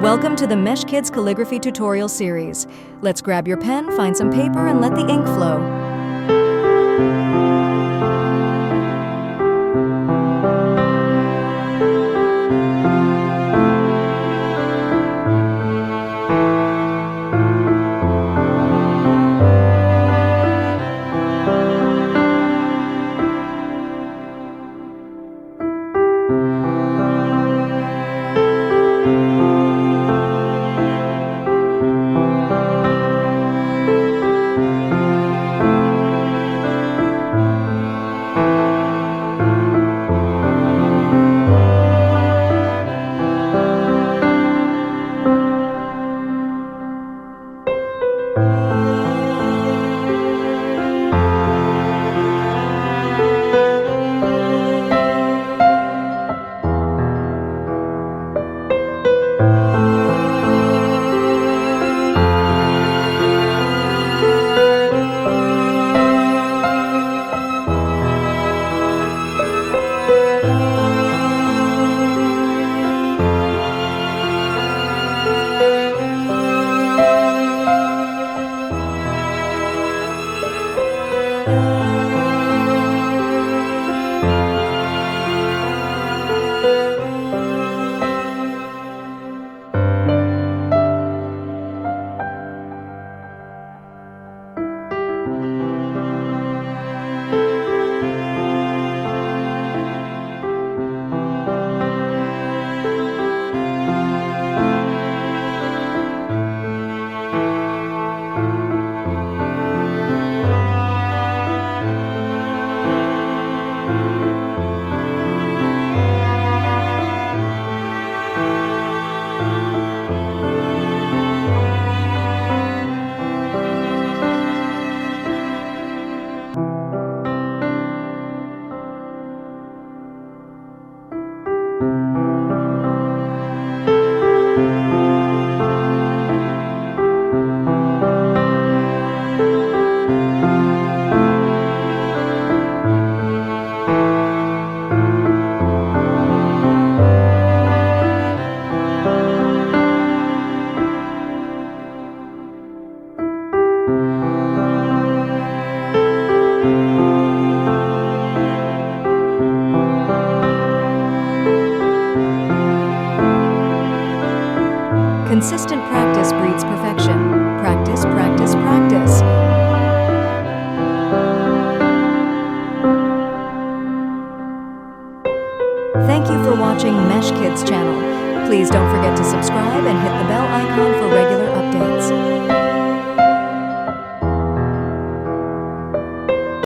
Welcome to the Mesh Kids Calligraphy Tutorial Series. Let's grab your pen, find some paper, and let the ink flow. Consistent practice breeds perfection. Practice, practice, practice. Thank you for watching Mesh Kids channel. Please don't forget to subscribe and hit